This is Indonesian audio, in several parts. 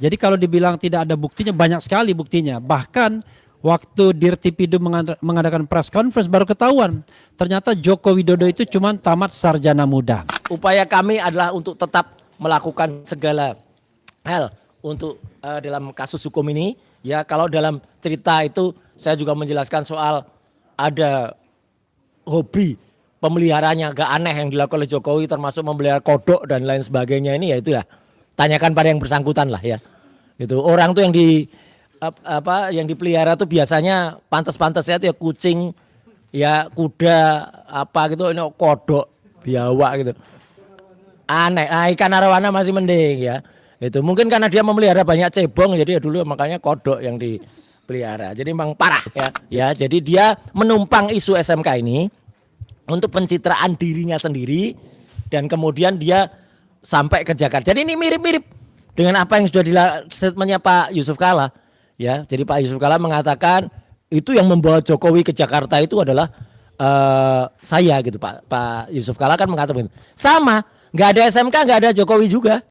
Jadi kalau dibilang tidak ada buktinya, banyak sekali buktinya. Bahkan waktu Dirtipidum mengadakan press conference baru ketahuan ternyata Joko Widodo itu cuma tamat sarjana muda. Upaya kami adalah untuk tetap melakukan segala hal untuk dalam kasus hukum ini. Ya, kalau dalam cerita itu saya juga menjelaskan soal ada hobi pemeliharanya agak aneh yang dilakukan oleh Jokowi, termasuk memelihara kodok dan lain sebagainya. Ini ya itulah, tanyakan pada yang bersangkutan lah ya. Itu orang tuh yang yang dipelihara tuh biasanya pantas-pantasnya itu ya kucing, ya kuda apa gitu, ini kodok, biawak gitu. Aneh. Ikan arowana masih mending ya. Itu mungkin karena dia memelihara banyak cebong, jadi ya dulu makanya kodok yang dipelihara. Jadi memang parah ya. Ya, jadi dia menumpang isu SMK ini untuk pencitraan dirinya sendiri, dan kemudian dia sampai ke Jakarta. Jadi ini mirip-mirip dengan apa yang sudah statementnya Pak Yusuf Kalla. Ya, jadi Pak Yusuf Kalla mengatakan itu yang membawa Jokowi ke Jakarta itu adalah saya gitu. Pak Yusuf Kalla kan mengatakan sama, nggak ada SMK, nggak ada Jokowi juga.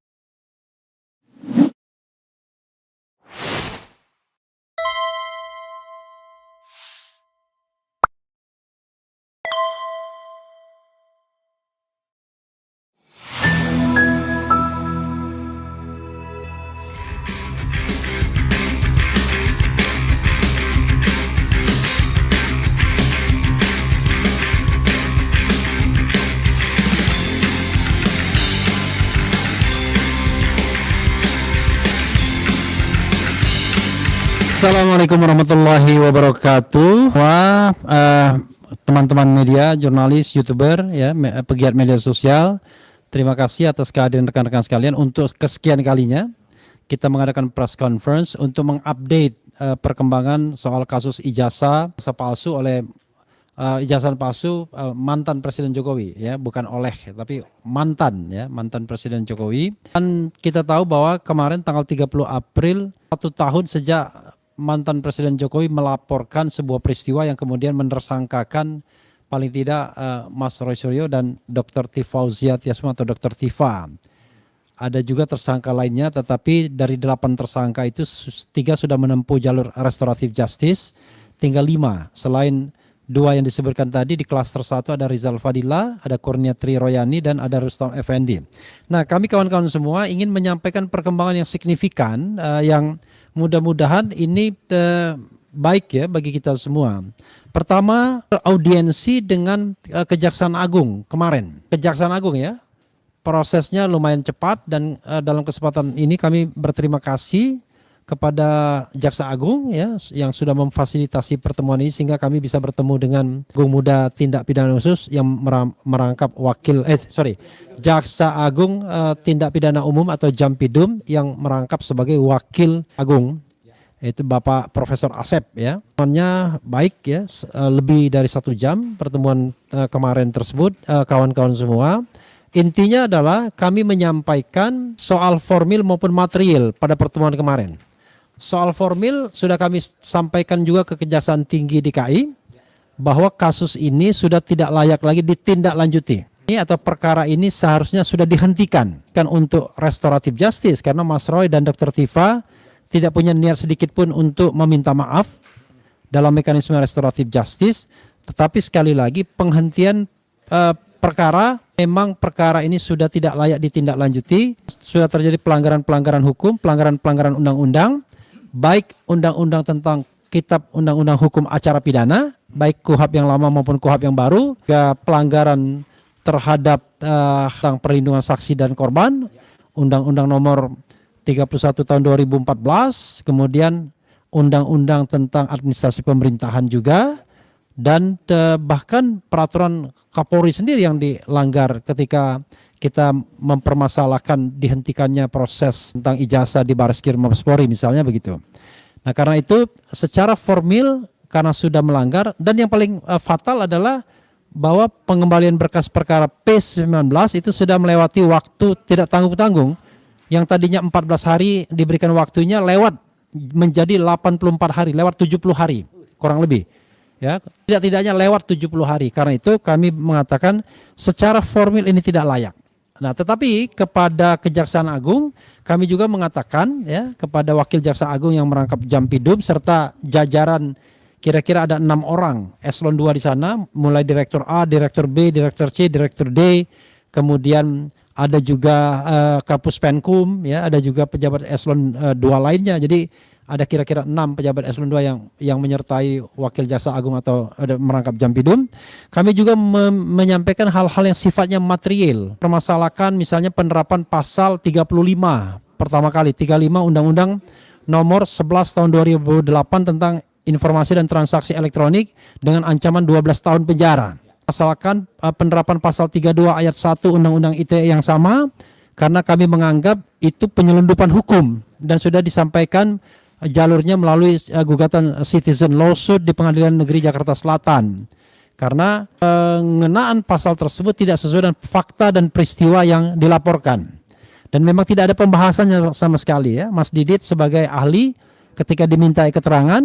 Assalamualaikum warahmatullahi wabarakatuh. Wah, teman-teman media, jurnalis, youtuber, ya, pegiat media sosial, terima kasih atas kehadiran rekan-rekan sekalian. Untuk kesekian kalinya kita mengadakan press conference untuk mengupdate perkembangan soal kasus ijazah palsu oleh ijazah palsu mantan Presiden Jokowi, ya, bukan oleh tapi mantan, ya, mantan Presiden Jokowi. Dan kita tahu bahwa kemarin tanggal 30 April 1 tahun sejak mantan Presiden Jokowi melaporkan sebuah peristiwa yang kemudian menersangkakan paling tidak Mas Roy Suryo dan Dr. Tifauziah Tiasmi atau Dr. Tifa. Ada juga tersangka lainnya, tetapi dari 8 tersangka itu 3 sudah menempuh jalur restoratif justice, tinggal 5. Selain 2 yang disebutkan tadi, di klaster 1 ada Rizal Fadila, ada Kurnia Tri Royani, dan ada Rustam Effendi. Nah, kami kawan-kawan semua ingin menyampaikan perkembangan yang signifikan yang mudah-mudahan ini baik ya bagi kita semua. Pertama, audiensi dengan Kejaksaan Agung kemarin. Kejaksaan Agung, ya, prosesnya lumayan cepat, dan dalam kesempatan ini kami berterima kasih kepada Jaksa Agung, ya, yang sudah memfasilitasi pertemuan ini sehingga kami bisa bertemu dengan Agung Muda Tindak Pidana Khusus yang merangkap Jaksa Agung Tindak Pidana Umum atau Jampidum yang merangkap sebagai wakil agung, yaitu Bapak Profesor Asep, ya. Pertemuannya baik, ya, lebih dari 1 jam pertemuan kemarin tersebut, kawan-kawan semua. Intinya adalah kami menyampaikan soal formil maupun material pada pertemuan kemarin. Soal formil sudah kami sampaikan juga ke Kejaksaan Tinggi DKI bahwa kasus ini sudah tidak layak lagi ditindaklanjuti. Ini atau perkara ini seharusnya sudah dihentikan kan untuk restoratif justice, karena Mas Roy dan Dr. Tifa tidak punya niat sedikit pun untuk meminta maaf dalam mekanisme restoratif justice. Tetapi sekali lagi penghentian perkara, memang perkara ini sudah tidak layak ditindaklanjuti, sudah terjadi pelanggaran-pelanggaran hukum, pelanggaran-pelanggaran undang-undang, baik undang-undang tentang Kitab Undang-Undang Hukum Acara Pidana, baik KUHP yang lama maupun KUHP yang baru, juga pelanggaran terhadap tentang perlindungan saksi dan korban, Undang-Undang Nomor 31 tahun 2014, kemudian Undang-Undang tentang Administrasi Pemerintahan juga, dan bahkan peraturan Kapolri sendiri yang dilanggar ketika kita mempermasalahkan dihentikannya proses tentang ijazah di Bareskrim Mabes Polri misalnya begitu. Nah, karena itu secara formil karena sudah melanggar, dan yang paling fatal adalah bahwa pengembalian berkas perkara P19 itu sudah melewati waktu tidak tanggung-tanggung, yang tadinya 14 hari diberikan waktunya lewat menjadi 84 hari, lewat 70 hari kurang lebih. Ya, tidak-tidaknya lewat 70 hari. Karena itu kami mengatakan secara formil ini tidak layak. Nah, tetapi kepada Kejaksaan Agung kami juga mengatakan ya kepada Wakil Jaksa Agung yang merangkap Jampidum serta jajaran kira-kira ada 6 orang eselon 2 di sana, mulai Direktur A, Direktur B, Direktur C, Direktur D, kemudian ada juga Kapus Penkum, ya, ada juga pejabat eselon 2 lainnya. Jadi ada kira-kira 6 pejabat eselon 2 yang menyertai Wakil Jaksa Agung atau merangkap Jampidum. Kami juga menyampaikan hal-hal yang sifatnya material. Permasalahan misalnya penerapan pasal 35 pertama kali 35 Undang-Undang Nomor 11 Tahun 2008 tentang Informasi dan Transaksi Elektronik dengan ancaman 12 tahun penjara. Masalahkan penerapan pasal 32 ayat 1 Undang-Undang ITE yang sama karena kami menganggap itu penyelundupan hukum dan sudah disampaikan jalurnya melalui gugatan citizen lawsuit di Pengadilan Negeri Jakarta Selatan. Karena pengenaan pasal tersebut tidak sesuai dengan fakta dan peristiwa yang dilaporkan. Dan memang tidak ada pembahasannya sama sekali ya. Mas Didit sebagai ahli ketika dimintai keterangan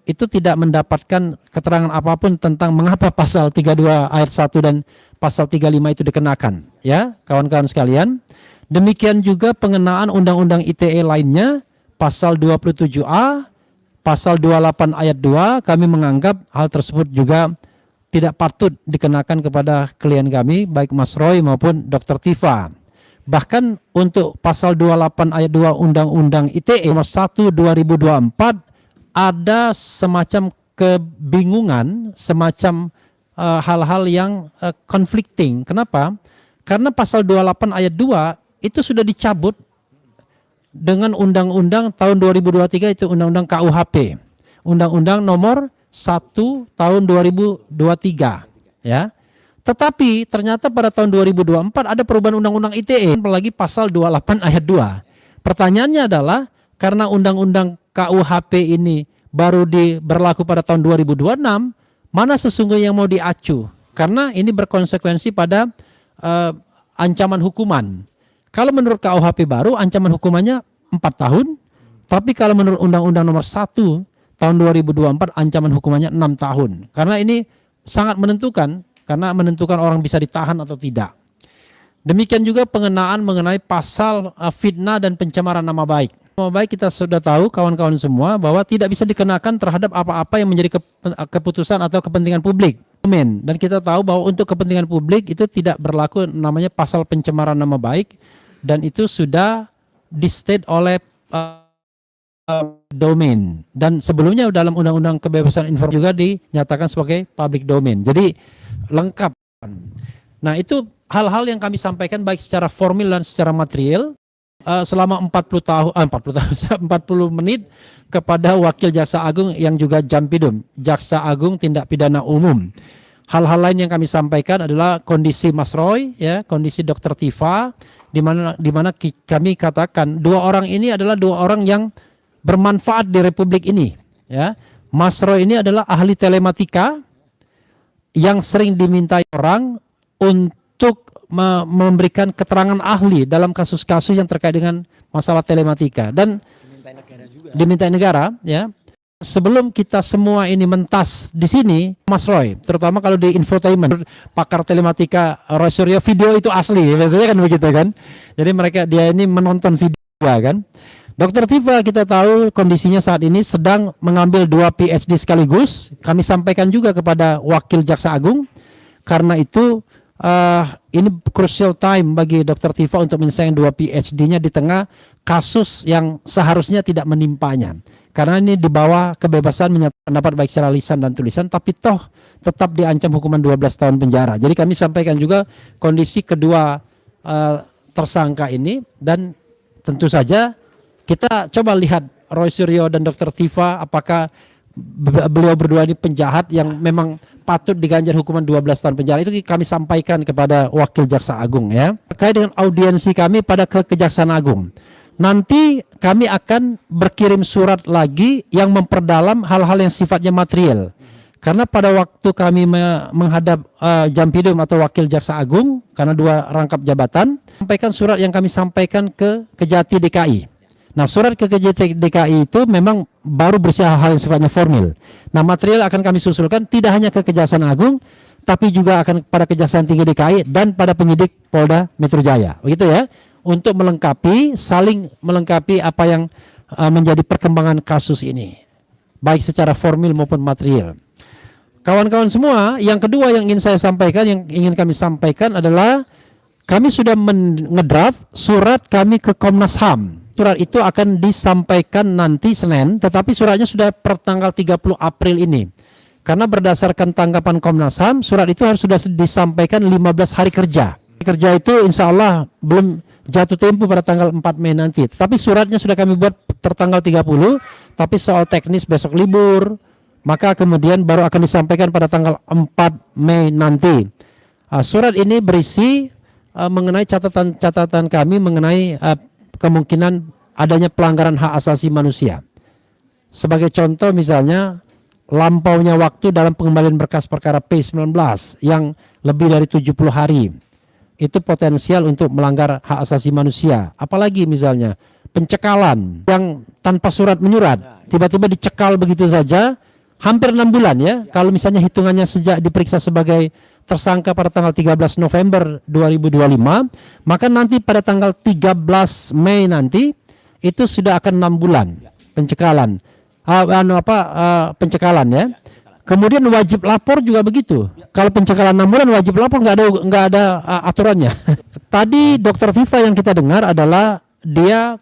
itu tidak mendapatkan keterangan apapun tentang mengapa pasal 32 ayat 1 dan pasal 35 itu dikenakan ya, kawan-kawan sekalian. Demikian juga pengenaan undang-undang ITE lainnya pasal 27A, pasal 28 ayat 2, kami menganggap hal tersebut juga tidak patut dikenakan kepada klien kami, baik Mas Roy maupun Dr. Tifa. Bahkan untuk pasal 28 ayat 2 Undang-Undang ITE nomor 1 2024 ada semacam kebingungan, semacam hal-hal yang conflicting. Kenapa? Karena pasal 28 ayat 2 itu sudah dicabut dengan undang-undang tahun 2023 itu undang-undang KUHP. Undang-undang nomor 1 tahun 2023 ya. Tetapi ternyata pada tahun 2024 ada perubahan undang-undang ITE apalagi pasal 28 ayat 2. Pertanyaannya adalah karena undang-undang KUHP ini baru berlaku pada tahun 2026, mana sesungguhnya yang mau diacu? Karena ini berkonsekuensi pada ancaman hukuman. Kalau menurut KUHP baru ancaman hukumannya 4 tahun, tapi kalau menurut Undang-Undang Nomor 1 tahun 2024 ancaman hukumannya 6 tahun. Karena ini sangat menentukan, karena menentukan orang bisa ditahan atau tidak. Demikian juga pengenaan mengenai pasal fitnah dan pencemaran nama baik. Nama baik kita sudah tahu kawan-kawan semua bahwa tidak bisa dikenakan terhadap apa-apa yang menjadi keputusan atau kepentingan publik. Dan kita tahu bahwa untuk kepentingan publik itu tidak berlaku namanya pasal pencemaran nama baik. Dan itu sudah di-state oleh domain. Dan sebelumnya dalam Undang-Undang Kebebasan Informasi juga dinyatakan sebagai public domain. Jadi lengkap. Nah itu hal-hal yang kami sampaikan baik secara formal dan secara material selama 40 menit kepada Wakil Jaksa Agung yang juga Jampidum, Jaksa Agung Tindak Pidana Umum. Hal-hal lain yang kami sampaikan adalah kondisi Mas Roy, ya, kondisi Dr. Tifa, di mana kami katakan 2 orang ini adalah 2 orang yang bermanfaat di Republik ini, ya. Mas Roy ini adalah ahli telematika yang sering dimintai orang untuk memberikan keterangan ahli dalam kasus-kasus yang terkait dengan masalah telematika dan dimintai negara, ya. Sebelum kita semua ini mentas di sini, Mas Roy, terutama kalau di infotainment, pakar telematika Roy Suryo, video itu asli, biasanya kan begitu kan. Jadi dia ini menonton video kan. Dr. Tifa kita tahu kondisinya saat ini sedang mengambil 2 PhD sekaligus. Kami sampaikan juga kepada Wakil Jaksa Agung. Karena itu ini crucial time bagi Dr. Tifa untuk menyelesaikan 2 PhD-nya di tengah kasus yang seharusnya tidak menimpanya. Karena ini di bawah kebebasan menyatakan pendapat baik secara lisan dan tulisan, tapi toh tetap diancam hukuman 12 tahun penjara. Jadi kami sampaikan juga kondisi kedua tersangka ini, dan tentu saja kita coba lihat Roy Suryo dan Dr. Tifa apakah beliau berdua ini penjahat yang memang patut diganjar hukuman 12 tahun penjara. Itu kami sampaikan kepada Wakil Jaksa Agung, ya. Terkait dengan audiensi kami pada Kejaksaan Agung. Nanti kami akan berkirim surat lagi yang memperdalam hal-hal yang sifatnya material. Karena pada waktu kami menghadap Jampidum atau Wakil Jaksa Agung, karena 2 rangkap jabatan, sampaikan surat yang kami sampaikan ke Kejati DKI. Nah, surat ke Kejati DKI itu memang baru bersih hal-hal yang sifatnya formal. Nah, material akan kami susulkan tidak hanya ke Kejaksaan Agung, tapi juga akan pada Kejaksaan Tinggi DKI dan pada penyidik Polda Metro Jaya. Begitu ya. Untuk melengkapi, saling melengkapi apa yang menjadi perkembangan kasus ini. Baik secara formil maupun material. Kawan-kawan semua, yang kedua yang ingin saya sampaikan, yang ingin kami sampaikan adalah kami sudah ngedraft surat kami ke Komnas HAM. Surat itu akan disampaikan nanti Senin, tetapi suratnya sudah per tanggal 30 April ini. Karena berdasarkan tanggapan Komnas HAM, surat itu harus sudah disampaikan 15 hari kerja. Kerja itu insya Allah belum jatuh tempo pada tanggal 4 Mei nanti. Tetapi suratnya sudah kami buat tertanggal 30, tapi soal teknis besok libur, maka kemudian baru akan disampaikan pada tanggal 4 Mei nanti. Surat ini berisi mengenai catatan-catatan kami mengenai kemungkinan adanya pelanggaran hak asasi manusia. Sebagai contoh misalnya, lampaunya waktu dalam pengembalian berkas perkara P19 yang lebih dari 70 hari. Itu potensial untuk melanggar hak asasi manusia. Apalagi misalnya pencekalan yang tanpa surat menyurat, tiba-tiba dicekal begitu saja, hampir 6 bulan ya. Kalau misalnya hitungannya sejak diperiksa sebagai tersangka pada tanggal 13 November 2025, maka nanti pada tanggal 13 Mei nanti itu sudah akan 6 bulan pencekalan. Pencekalan ya. Kemudian wajib lapor juga begitu. Kalau pencekalan 6 bulan wajib lapor nggak ada aturannya. Tadi Dr. Viva yang kita dengar adalah dia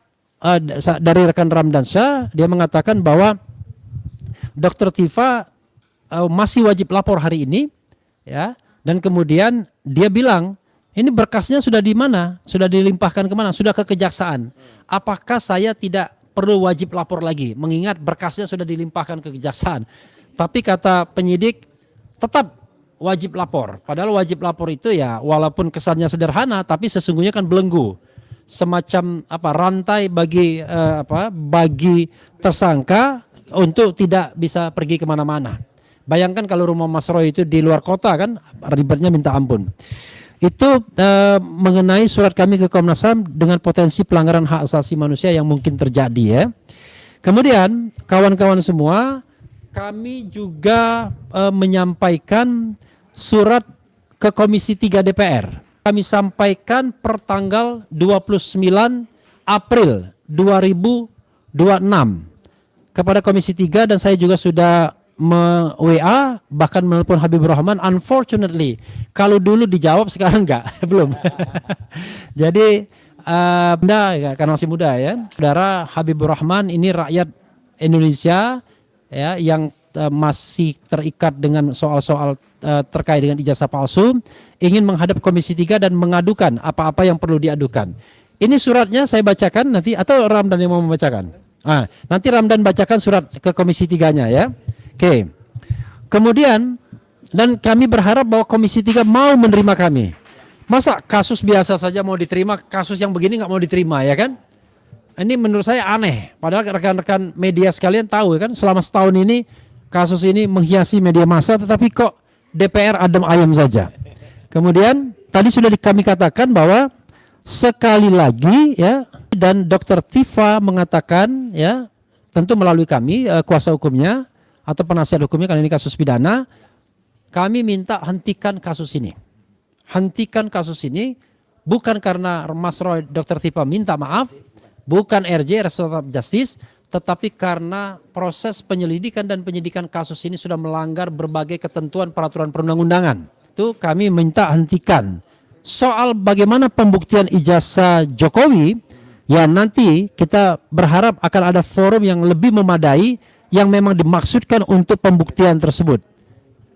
dari rekan Ramdansyah, dia mengatakan bahwa Dr. Viva masih wajib lapor hari ini, ya. Dan kemudian dia bilang, ini berkasnya sudah di mana? Sudah dilimpahkan kemana? Sudah ke kejaksaan. Apakah saya tidak perlu wajib lapor lagi? Mengingat berkasnya sudah dilimpahkan ke kejaksaan. Tapi kata penyidik, tetap wajib lapor. Padahal wajib lapor itu ya walaupun kesannya sederhana, tapi sesungguhnya kan belenggu. Semacam rantai bagi bagi tersangka untuk tidak bisa pergi kemana-mana. Bayangkan kalau rumah Mas Roy itu di luar kota kan, ribetnya minta ampun. Itu mengenai surat kami ke Komnas HAM dengan potensi pelanggaran hak asasi manusia yang mungkin terjadi ya. Kemudian kawan-kawan semua, kami juga menyampaikan surat ke Komisi 3 DPR. Kami sampaikan per tanggal 29 April 2026 kepada Komisi 3 dan saya juga sudah WA bahkan menelpon Habibur Rahman. Unfortunately kalau dulu dijawab sekarang enggak belum. Jadi kan masih muda ya. Saudara Habibur Rahman ini rakyat Indonesia ya yang masih terikat dengan soal-soal terkait dengan ijazah palsu, ingin menghadap Komisi 3 dan mengadukan apa-apa yang perlu diadukan. Ini suratnya saya bacakan nanti atau Ramdan yang mau membacakan? Nanti Ramdan bacakan surat ke Komisi 3-nya ya. Oke. Kemudian dan kami berharap bahwa Komisi 3 mau menerima kami. Masa kasus biasa saja mau diterima, kasus yang begini nggak mau diterima ya kan? Ini menurut saya aneh. Padahal rekan-rekan media sekalian tahu ya kan, selama setahun ini kasus ini menghiasi media massa, tetapi kok DPR adem ayem saja. Kemudian tadi sudah kami katakan bahwa sekali lagi ya, dan Dr. Tifa mengatakan ya, tentu melalui kami kuasa hukumnya atau penasihat hukumnya karena ini kasus pidana, kami minta hentikan kasus ini. Hentikan kasus ini bukan karena Mas Roy Dr. Tifa minta maaf, bukan RJ Restoratif Justice, tetapi karena proses penyelidikan dan penyidikan kasus ini sudah melanggar berbagai ketentuan peraturan perundang-undangan. Itu kami minta hentikan. Soal bagaimana pembuktian ijazah Jokowi, ya nanti kita berharap akan ada forum yang lebih memadai yang memang dimaksudkan untuk pembuktian tersebut.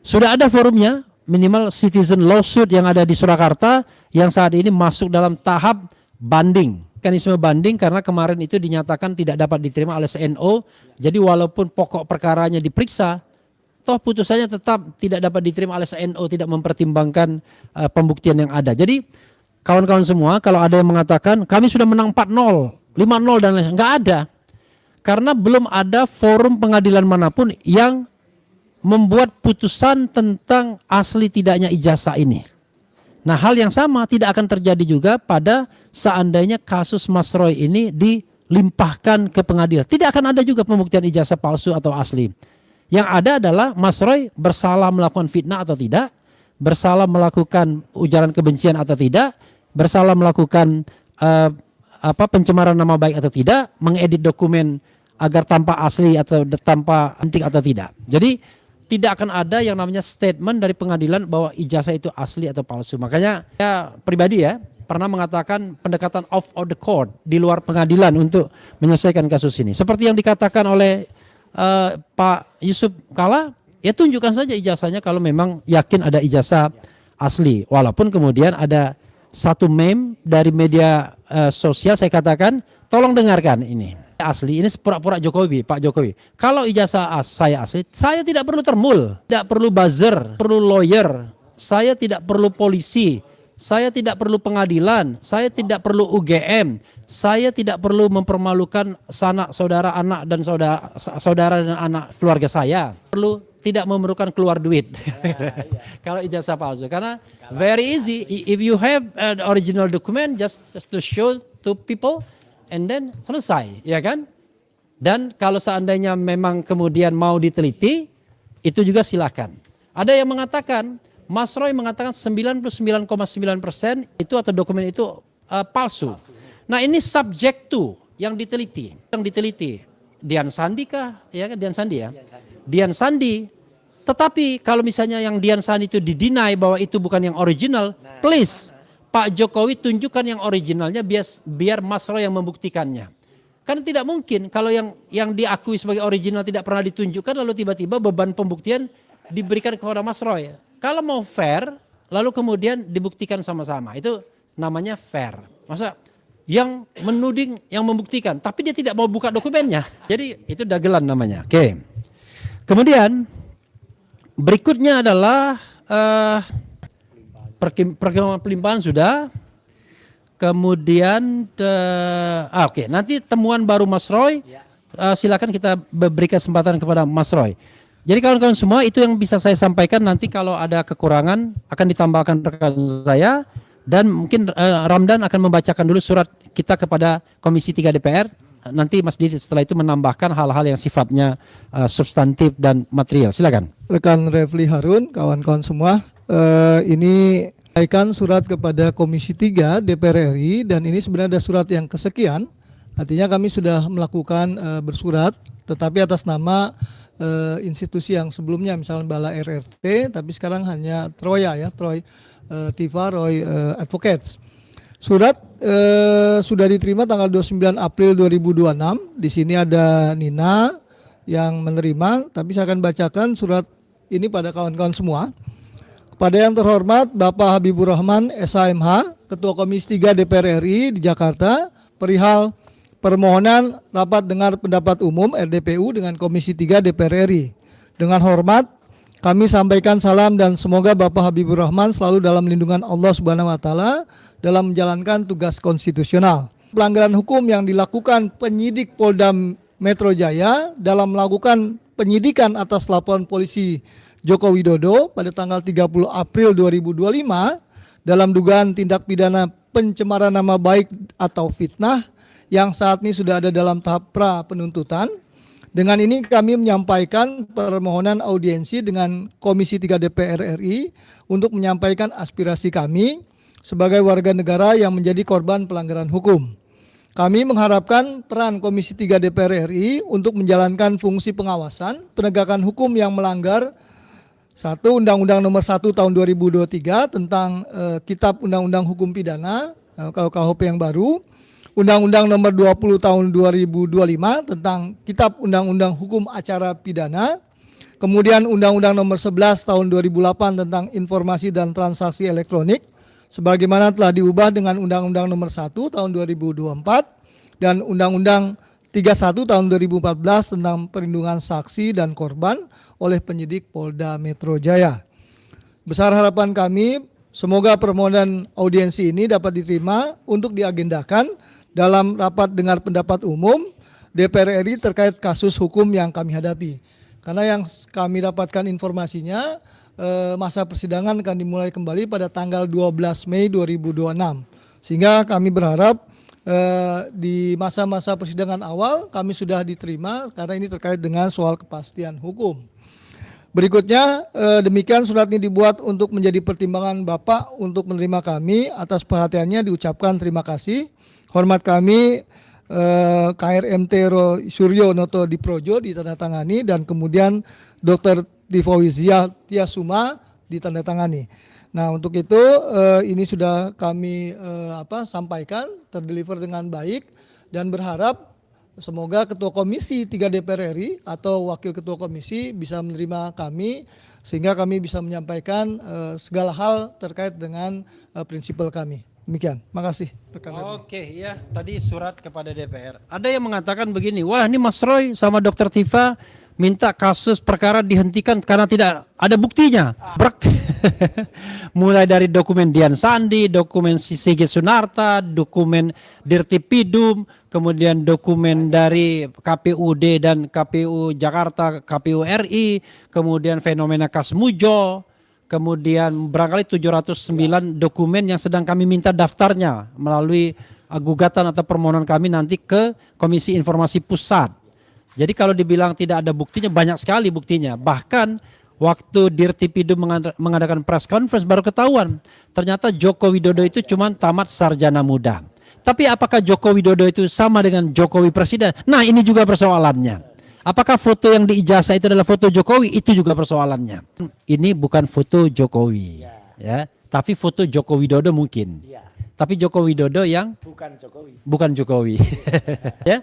Sudah ada forumnya, minimal citizen lawsuit yang ada di Surakarta yang saat ini masuk dalam tahap banding. Mekanisme banding karena kemarin itu dinyatakan tidak dapat diterima oleh CNO. Jadi walaupun pokok perkaranya diperiksa, toh putusannya tetap tidak dapat diterima oleh CNO, tidak mempertimbangkan pembuktian yang ada. Jadi kawan-kawan semua, kalau ada yang mengatakan kami sudah menang 4-0, 5-0 dan lain-lain, enggak ada. Karena belum ada forum pengadilan manapun yang membuat putusan tentang asli tidaknya ijazah ini. Nah, hal yang sama tidak akan terjadi juga pada seandainya kasus Mas Roy ini dilimpahkan ke pengadilan. Tidak akan ada juga pembuktian ijazah palsu atau asli. Yang ada adalah Mas Roy bersalah melakukan fitnah atau tidak, bersalah melakukan ujaran kebencian atau tidak, bersalah melakukan pencemaran nama baik atau tidak, mengedit dokumen agar tanpa asli atau tanpa antik atau tidak. Jadi tidak akan ada yang namanya statement dari pengadilan bahwa ijazah itu asli atau palsu. Makanya saya pribadi ya pernah mengatakan pendekatan off of the court, di luar pengadilan untuk menyelesaikan kasus ini. Seperti yang dikatakan oleh Pak Yusuf Kalla, ya tunjukkan saja ijazahnya kalau memang yakin ada ijazah asli. Walaupun kemudian ada satu meme dari media sosial, saya katakan tolong dengarkan ini. Asli, ini pura-pura Jokowi, Pak Jokowi. Kalau ijazah saya asli, saya tidak perlu termul, tidak perlu buzzer, perlu lawyer, saya tidak perlu polisi, saya tidak perlu pengadilan, saya tidak perlu UGM, saya tidak perlu mempermalukan sanak saudara anak dan saudara dan anak keluarga saya. Perlu tidak memerlukan keluar duit. Kalau ijazah palsu, karena very easy. If you have an original document, just to show to people, and then selesai, ya kan? Dan kalau seandainya memang kemudian mau diteliti, itu juga silakan. Ada yang mengatakan, Mas Roy mengatakan 99,9% itu atau dokumen itu palsu. Nah ini subject to yang diteliti. Yang diteliti Dian Sandi kah? Ya kan Dian Sandi ya? Dian Sandi. Tetapi kalau misalnya yang Dian Sandi itu didinai bahwa itu bukan yang original, please Pak Jokowi tunjukkan yang originalnya biar Mas Roy yang membuktikannya. Kan tidak mungkin kalau yang diakui sebagai original tidak pernah ditunjukkan lalu tiba-tiba beban pembuktian diberikan kepada Mas Roy. Kalau mau fair lalu kemudian dibuktikan sama-sama. Itu namanya fair. Masa yang menuding yang membuktikan tapi dia tidak mau buka dokumennya. Jadi itu dagelan namanya. Oke. Kemudian berikutnya adalah perkembangan pelimpahan sudah. Kemudian oke, nanti temuan baru Mas Roy, silakan kita beri kesempatan kepada Mas Roy. Jadi kawan-kawan semua itu yang bisa saya sampaikan. Nanti kalau ada kekurangan akan ditambahkan rekan saya, dan mungkin Ramdan akan membacakan dulu surat kita kepada Komisi 3 DPR. Nanti Mas Didi setelah itu menambahkan hal-hal yang sifatnya substantif dan material. Silakan. Rekan Refli Harun, kawan-kawan semua, ini sampaikan surat kepada Komisi 3 DPR RI, dan ini sebenarnya ada surat yang kesekian. Artinya kami sudah melakukan bersurat, tetapi atas nama institusi yang sebelumnya, misalnya Bala RRT, tapi sekarang hanya Troya ya, Troy Tifa Roy Advocates. Surat sudah diterima tanggal 29 April 2026. Di sini ada Nina yang menerima, tapi saya akan bacakan surat ini pada kawan-kawan semua. Kepada yang terhormat Bapak Habibur Rahman SHMH, Ketua Komisi 3 DPR RI di Jakarta, perihal permohonan rapat dengar pendapat umum RDPU dengan Komisi 3 DPR RI. Dengan hormat, kami sampaikan salam dan semoga Bapak Habibur Rahman selalu dalam lindungan Allah Subhanahu wa taala dalam menjalankan tugas konstitusional. Pelanggaran hukum yang dilakukan penyidik Polda Metro Jaya dalam melakukan penyidikan atas laporan polisi Joko Widodo pada tanggal 30 April 2025 dalam dugaan tindak pidana pencemaran nama baik atau fitnah yang saat ini sudah ada dalam tahap pra penuntutan. Dengan ini kami menyampaikan permohonan audiensi dengan Komisi 3 DPR RI untuk menyampaikan aspirasi kami sebagai warga negara yang menjadi korban pelanggaran hukum. Kami mengharapkan peran Komisi 3 DPR RI untuk menjalankan fungsi pengawasan penegakan hukum yang melanggar 1. Undang-Undang Nomor 1 Tahun 2023 tentang Kitab Undang-Undang Hukum Pidana KUHP yang baru, Undang-Undang Nomor 20 Tahun 2025 tentang Kitab Undang-Undang Hukum Acara Pidana, kemudian Undang-Undang Nomor 11 Tahun 2008 tentang Informasi dan Transaksi Elektronik, sebagaimana telah diubah dengan Undang-Undang Nomor 1 Tahun 2024 dan Undang-Undang 31 Tahun 2014 tentang perlindungan saksi dan korban oleh penyidik Polda Metro Jaya. Besar harapan kami, semoga permohonan audiensi ini dapat diterima untuk diagendakan dalam rapat dengar pendapat umum DPR RI terkait kasus hukum yang kami hadapi. Karena yang kami dapatkan informasinya, masa persidangan akan dimulai kembali pada tanggal 12 Mei 2026. Sehingga kami berharap di masa-masa persidangan awal kami sudah diterima karena ini terkait dengan soal kepastian hukum. Berikutnya, demikian surat ini dibuat untuk menjadi pertimbangan Bapak untuk menerima kami. Atas perhatiannya diucapkan terima kasih. Hormat kami, KRMT Suryo Noto Diprojo ditandatangani, dan kemudian Dr. Divawizia Tiasuma ditandatangani. Nah, untuk itu ini sudah kami sampaikan, terdeliver dengan baik, dan berharap semoga Ketua Komisi 3 DPR RI atau Wakil Ketua Komisi bisa menerima kami, sehingga kami bisa menyampaikan segala hal terkait dengan prinsipal kami. Demikian, makasih rekan-rekan. Oke, ya tadi surat kepada DPR. Ada yang mengatakan begini, wah ini Mas Roy sama Dr. Tifa minta kasus perkara dihentikan karena tidak ada buktinya. Brek. Mulai dari dokumen Dian Sandi, dokumen Sigit Sunarta, dokumen Dirtipidum, kemudian dokumen dari KPUD dan KPU Jakarta, KPU RI, kemudian fenomena Kasmujo, kemudian barangkali 709 dokumen yang sedang kami minta daftarnya melalui gugatan atau permohonan kami nanti ke Komisi Informasi Pusat. Jadi kalau dibilang tidak ada buktinya, banyak sekali buktinya. Bahkan waktu Dirtipidum mengadakan press conference baru ketahuan ternyata Joko Widodo itu cuma tamat sarjana muda. Tapi apakah Joko Widodo itu sama dengan Jokowi Presiden? Nah, ini juga persoalannya. Apakah foto yang di ijazah itu adalah foto Jokowi? Itu juga persoalannya. Ini bukan foto Jokowi, ya, tapi foto Joko Widodo mungkin. Tapi Joko Widodo yang bukan Jokowi. Ya.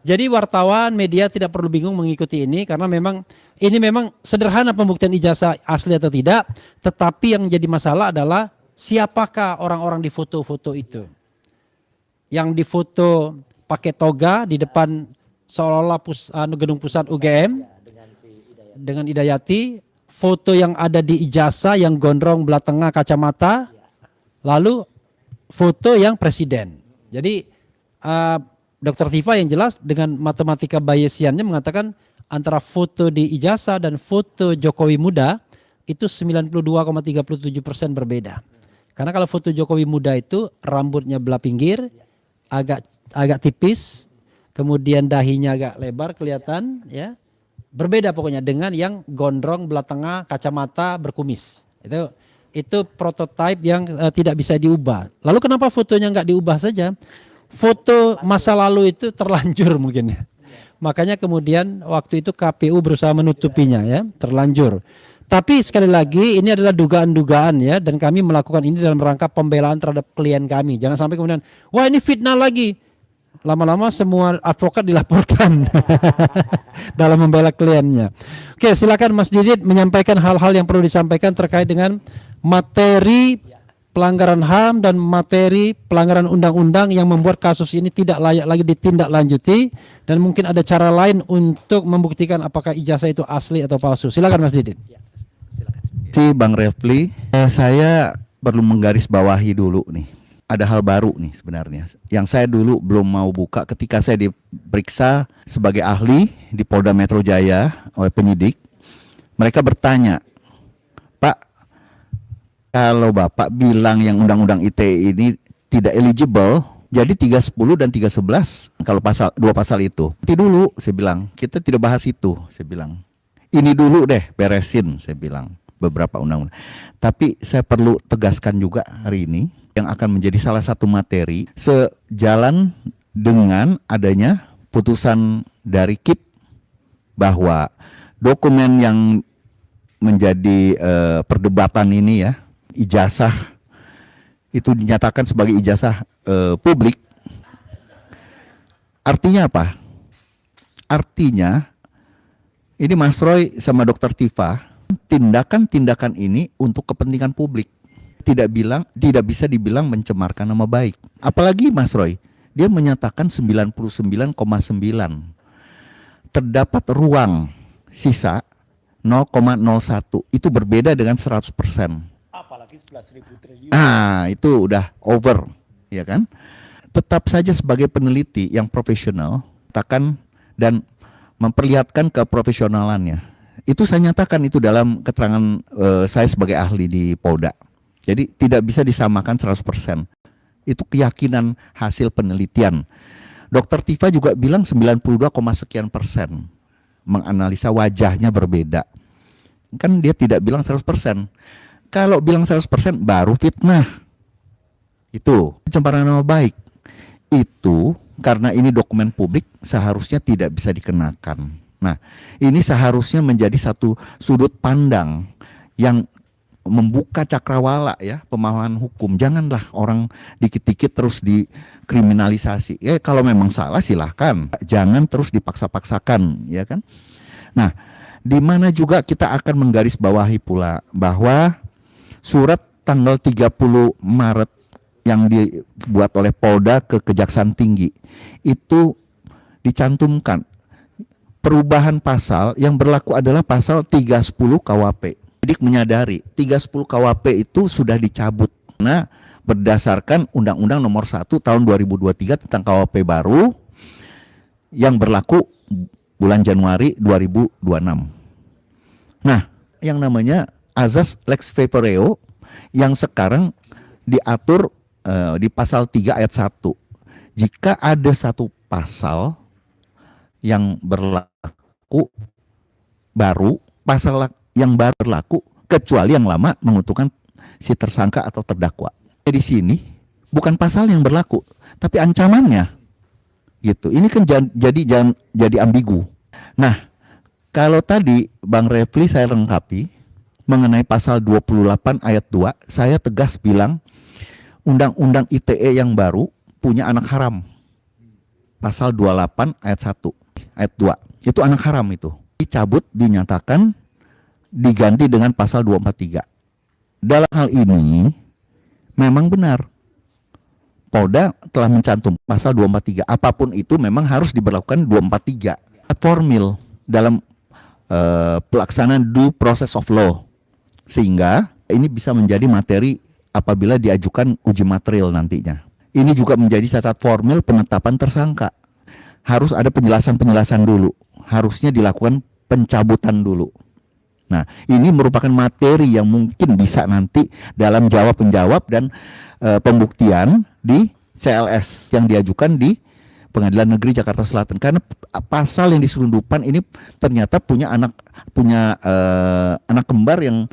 Jadi wartawan, media tidak perlu bingung mengikuti ini karena memang ini memang sederhana pembuktian ijazah asli atau tidak, tetapi yang jadi masalah adalah siapakah orang-orang di foto-foto itu. Yang difoto pakai toga di depan seolah-olah gedung pusat UGM dengan Idayati, foto yang ada di ijazah yang gondrong belah tengah kacamata, lalu foto yang presiden. Jadi Dr. Tifa yang jelas dengan matematika Bayesiannya mengatakan antara foto di ijazah dan foto Jokowi muda itu 92,37% berbeda. Karena kalau foto Jokowi muda itu rambutnya belah pinggir, agak tipis, kemudian dahinya agak lebar kelihatan, ya. Berbeda pokoknya dengan yang gondrong belah tengah kacamata berkumis. Itu prototipe yang tidak bisa diubah. Lalu kenapa fotonya nggak diubah saja? Foto masa lalu itu terlanjur mungkin ya. Makanya kemudian waktu itu KPU berusaha menutupinya, ya, terlanjur. Tapi sekali lagi ini adalah dugaan-dugaan, ya, dan kami melakukan ini dalam rangka pembelaan terhadap klien kami. Jangan sampai kemudian wah ini fitnah lagi. Lama-lama semua advokat dilaporkan dalam membela kliennya. Oke, silakan Mas Didit menyampaikan hal-hal yang perlu disampaikan terkait dengan materi pelanggaran HAM dan materi pelanggaran undang-undang yang membuat kasus ini tidak layak lagi ditindaklanjuti, dan mungkin ada cara lain untuk membuktikan apakah ijazah itu asli atau palsu. Silakan Mas Didit. Si Bang Refli, saya perlu menggarisbawahi dulu nih. Ada hal baru nih sebenarnya yang saya dulu belum mau buka ketika saya diperiksa sebagai ahli di Polda Metro Jaya oleh penyidik. Mereka bertanya, Pak, kalau Bapak bilang yang Undang-Undang ITE ini tidak eligible, jadi 310 dan 311 kalau dua pasal itu. Nanti dulu saya bilang, kita tidak bahas itu, saya bilang. Ini dulu deh beresin, saya bilang, beberapa undang-undang. Tapi saya perlu tegaskan juga hari ini yang akan menjadi salah satu materi sejalan dengan adanya putusan dari KIP bahwa dokumen yang menjadi perdebatan ini, ya, ijazah itu dinyatakan sebagai ijazah publik. Artinya apa? Artinya ini Mas Roy sama Dr. Tifa, tindakan-tindakan ini untuk kepentingan publik. Tidak bisa dibilang mencemarkan nama baik. Apalagi Mas Roy, dia menyatakan 99,9. Terdapat ruang sisa 0,01. Itu berbeda dengan 100%. Apalagi 11.000 triliun. Itu udah over, ya kan? Tetap saja sebagai peneliti yang profesional, katakan dan memperlihatkan keprofesionalannya. Itu saya nyatakan itu dalam keterangan saya sebagai ahli di Polda. Jadi tidak bisa disamakan 100%. Itu keyakinan hasil penelitian. Dr. Tifa juga bilang 92, sekian persen menganalisa wajahnya berbeda. Kan dia tidak bilang 100%. Kalau bilang 100% baru fitnah. Itu pencemaran nama baik. Itu karena ini dokumen publik seharusnya tidak bisa dikenakan. Nah, ini seharusnya menjadi satu sudut pandang yang membuka cakrawala ya pemahaman hukum. Janganlah orang dikit-dikit terus dikriminalisasi. Ya kalau memang salah silahkan, jangan terus dipaksa-paksakan, ya kan. Nah, di mana juga kita akan menggarisbawahi pula bahwa surat tanggal 30 Maret yang dibuat oleh Polda ke Kejaksaan Tinggi itu dicantumkan perubahan pasal yang berlaku adalah pasal 310 KUHP. Penyidik menyadari 310 KUHP itu sudah dicabut. Nah, berdasarkan Undang-Undang Nomor 1 Tahun 2023 tentang KUHP baru yang berlaku bulan Januari 2026. Nah, yang namanya azas lex fereo yang sekarang diatur di pasal 3 ayat 1. Jika ada satu pasal yang berlaku baru, pasal yang baru berlaku kecuali yang lama menguntungkan si tersangka atau terdakwa. Di sini bukan pasal yang berlaku, tapi ancamannya. Gitu. Ini kan jadi ambigu. Nah, kalau tadi Bang Refli saya lengkapi mengenai pasal 28 ayat 2, saya tegas bilang Undang-Undang ITE yang baru punya anak haram. Pasal 28 ayat 1, ayat 2. Itu anak haram itu. Dicabut, dinyatakan, diganti dengan pasal 243. Dalam hal ini memang benar. Polda telah mencantum pasal 243. Apapun itu memang harus diberlakukan 243. Formil dalam pelaksanaan due process of law. Sehingga ini bisa menjadi materi apabila diajukan uji material nantinya. Ini juga menjadi syarat formil penetapan tersangka. Harus ada penjelasan-penjelasan dulu. Harusnya dilakukan pencabutan dulu. Nah, ini merupakan materi yang mungkin bisa nanti dalam jawab-penjawab dan pembuktian di CLS yang diajukan di Pengadilan Negeri Jakarta Selatan. Karena pasal yang diselundupan ini ternyata punya anak kembar yang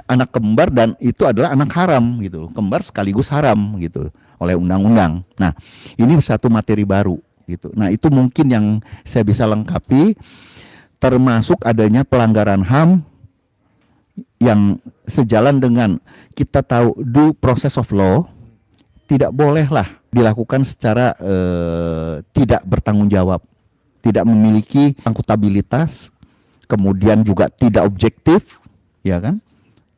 anak kembar dan itu adalah anak haram gitu, kembar sekaligus haram gitu oleh undang-undang. Nah, ini satu materi baru gitu. Nah, itu mungkin yang saya bisa lengkapi, termasuk adanya pelanggaran HAM yang sejalan dengan kita tahu due process of law tidak bolehlah dilakukan secara tidak bertanggung jawab, tidak memiliki akuntabilitas, kemudian juga tidak objektif, ya kan?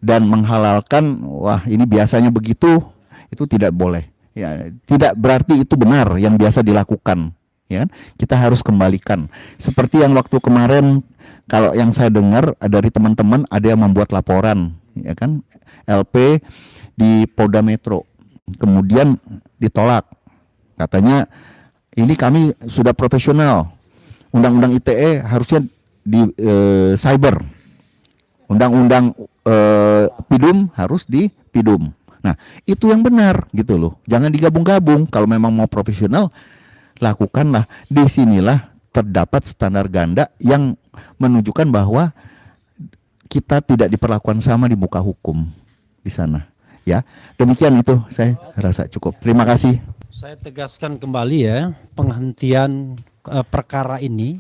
Dan menghalalkan, wah ini biasanya begitu, itu tidak boleh. Ya, tidak berarti itu benar yang biasa dilakukan, ya kan? Kita harus kembalikan. Seperti yang waktu kemarin, kalau yang saya dengar dari teman-teman ada yang membuat laporan, ya kan, LP di Polda Metro, kemudian ditolak. Katanya ini kami sudah profesional, undang-undang ITE harusnya di cyber, undang-undang PIDUM harus di PIDUM. Nah, itu yang benar gitu loh. Jangan digabung-gabung. Kalau memang mau profesional, lakukanlah. Disinilah terdapat standar ganda yang menunjukkan bahwa kita tidak diperlakukan sama di muka hukum di sana. Ya, demikian itu saya rasa cukup. Terima kasih. Saya tegaskan kembali ya, penghentian perkara ini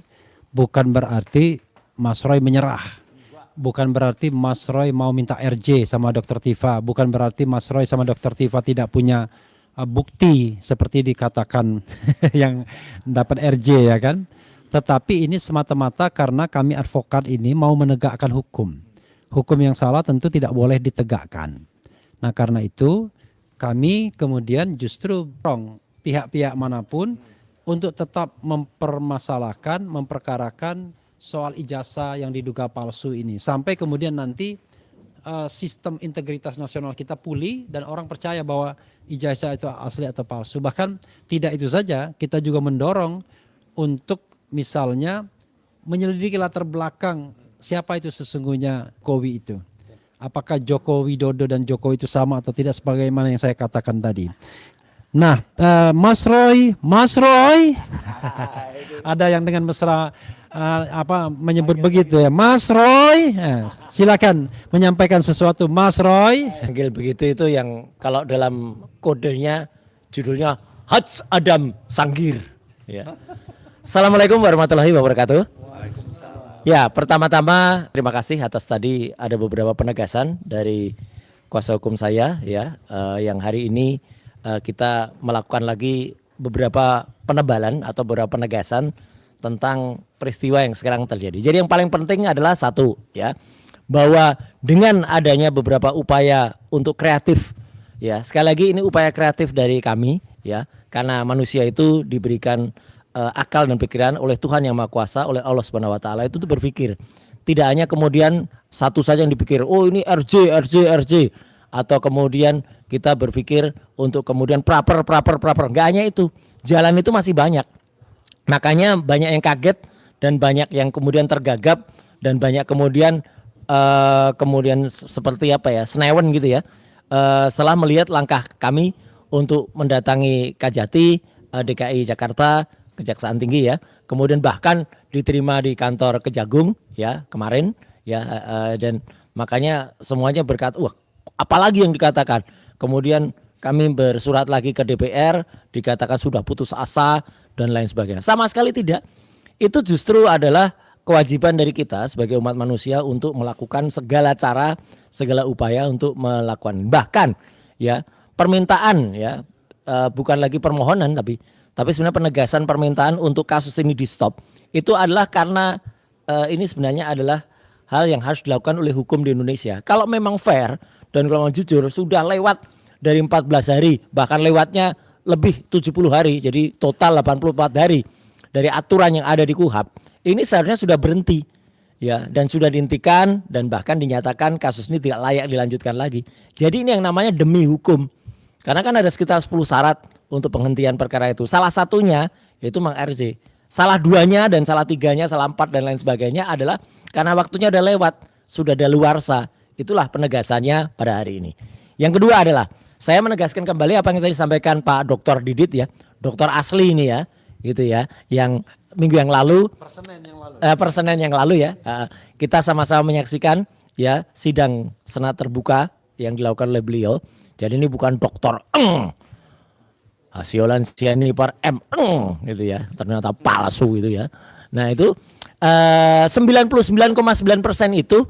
bukan berarti Mas Roy menyerah. Bukan berarti Mas Roy mau minta RJ sama Dr. Tifa. Bukan berarti Mas Roy sama Dr. Tifa tidak punya bukti seperti dikatakan yang dapat RJ, ya kan. Tetapi ini semata-mata karena kami advokat ini mau menegakkan hukum. Hukum yang salah tentu tidak boleh ditegakkan. Nah, karena itu kami kemudian justru pihak-pihak manapun untuk tetap mempermasalahkan, memperkarakan soal ijazah yang diduga palsu ini. Sampai kemudian nanti sistem integritas nasional kita pulih dan orang percaya bahwa ijazah itu asli atau palsu. Bahkan tidak itu saja, kita juga mendorong untuk misalnya menyelidiki latar belakang siapa itu sesungguhnya Jokowi itu. Apakah Joko Widodo dan Jokowi itu sama atau tidak sebagaimana yang saya katakan tadi. Nah, Mas Roy, ada yang dengan mesra menyebut begitu ya, Mas Roy. Silakan menyampaikan sesuatu, Mas Roy. Panggil begitu itu yang kalau dalam kodenya judulnya Haj Adam Sanggir. Ya. Assalamualaikum warahmatullahi wabarakatuh. Ya, pertama-tama terima kasih atas tadi ada beberapa penegasan dari kuasa hukum saya ya, yang hari ini kita melakukan lagi beberapa penebalan atau beberapa penegasan tentang peristiwa yang sekarang terjadi. Jadi yang paling penting adalah satu ya, bahwa dengan adanya beberapa upaya untuk kreatif ya, sekali lagi ini upaya kreatif dari kami ya, karena manusia itu diberikan akal dan pikiran oleh Tuhan yang Maha Kuasa, oleh Allah Subhanahu wa taala itu tuh berpikir. Tidak hanya kemudian satu saja yang dipikir, oh ini RJ atau kemudian kita berpikir untuk kemudian praper. Enggak hanya itu, jalan itu masih banyak. Makanya banyak yang kaget dan banyak yang kemudian tergagap dan banyak kemudian seperti apa ya, senewen gitu ya. Setelah melihat langkah kami untuk mendatangi Kajati, DKI Jakarta, Kejaksaan Tinggi ya, kemudian bahkan diterima di kantor Kejagung ya kemarin ya, dan makanya semuanya berkata, wah apalagi yang dikatakan. Kemudian kami bersurat lagi ke DPR, dikatakan sudah putus asa dan lain sebagainya. Sama sekali tidak. Itu justru adalah kewajiban dari kita sebagai umat manusia untuk melakukan segala cara, segala upaya untuk melakukan. Bahkan ya permintaan ya, bukan lagi permohonan tapi sebenarnya penegasan permintaan untuk kasus ini di stop. Itu adalah karena ini sebenarnya adalah hal yang harus dilakukan oleh hukum di Indonesia. Kalau memang fair dan kalau memang jujur, sudah lewat dari 14 hari, bahkan lewatnya lebih 70 hari, jadi total 84 hari dari aturan yang ada di KUHP. Ini seharusnya sudah berhenti ya, dan sudah dihentikan dan bahkan dinyatakan kasus ini tidak layak dilanjutkan lagi. Jadi ini yang namanya demi hukum. Karena kan ada sekitar 10 syarat untuk penghentian perkara itu. Salah satunya yaitu Mang RJ. Salah duanya dan salah tiganya, salah empat dan lain sebagainya adalah karena waktunya udah lewat, sudah daluarsa. Itulah penegasannya pada hari ini. Yang kedua adalah saya menegaskan kembali apa yang tadi disampaikan Pak Dr. Didit ya, dokter asli ini ya, gitu ya, yang minggu yang lalu, Persenen yang lalu ya, kita sama-sama menyaksikan ya sidang senat terbuka yang dilakukan oleh beliau. Jadi ini bukan dokter Hasiolan Sianipar gitu ya, ternyata palsu gitu ya. Nah itu 99,9% itu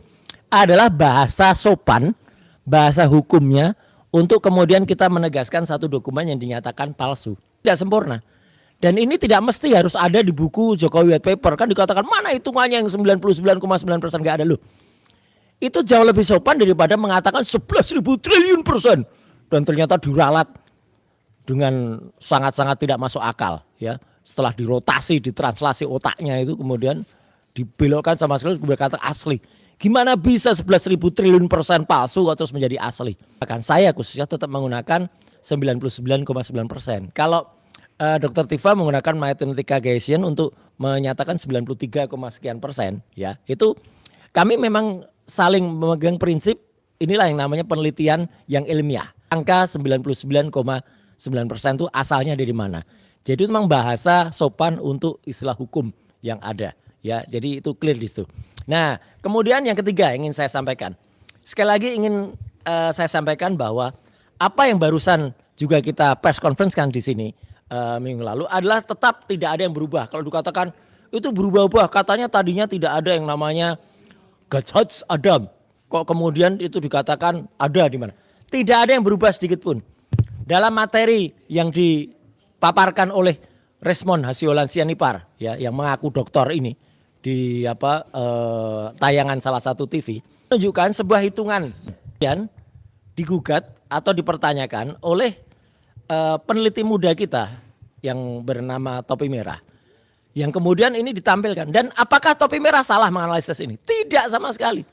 adalah bahasa sopan, bahasa hukumnya untuk kemudian kita menegaskan satu dokumen yang dinyatakan palsu. Tidak sempurna. Dan ini tidak mesti harus ada di buku Jokowi White Paper. Kan dikatakan mana hitungannya yang 99,9% nggak ada loh. Itu jauh lebih sopan daripada mengatakan 11.000 triliun %. Dan ternyata diralat dengan sangat-sangat tidak masuk akal ya. Setelah dirotasi, ditranslasi otaknya itu kemudian dibelokkan sama sekali berkata asli. Gimana bisa 11.000 triliun % palsu atau menjadi asli? Bahkan saya khususnya tetap menggunakan 99,9%. Kalau Dr. Tifa menggunakan Mathematica Gaussian untuk menyatakan 93, sekian % ya. Itu kami memang saling memegang prinsip inilah yang namanya penelitian yang ilmiah. Angka 99,9% itu asalnya dari mana? Jadi itu memang bahasa sopan untuk istilah hukum yang ada ya. Jadi itu clear di situ. Nah, kemudian yang ketiga yang ingin saya sampaikan. Sekali lagi ingin saya sampaikan bahwa apa yang barusan juga kita press conference kan di sini minggu lalu adalah tetap tidak ada yang berubah. Kalau dikatakan itu berubah-ubah, katanya tadinya tidak ada yang namanya Haj Adam. Kok kemudian itu dikatakan ada di mana? Tidak ada yang berubah sedikit pun. Dalam materi yang dipaparkan oleh Resmond Hasiolan Sianipar ya, yang mengaku doktor ini di tayangan salah satu TV menunjukkan sebuah hitungan dan digugat atau dipertanyakan oleh peneliti muda kita yang bernama Topi Merah, yang kemudian ini ditampilkan. Dan apakah Topi Merah salah menganalisis ini? Tidak sama sekali.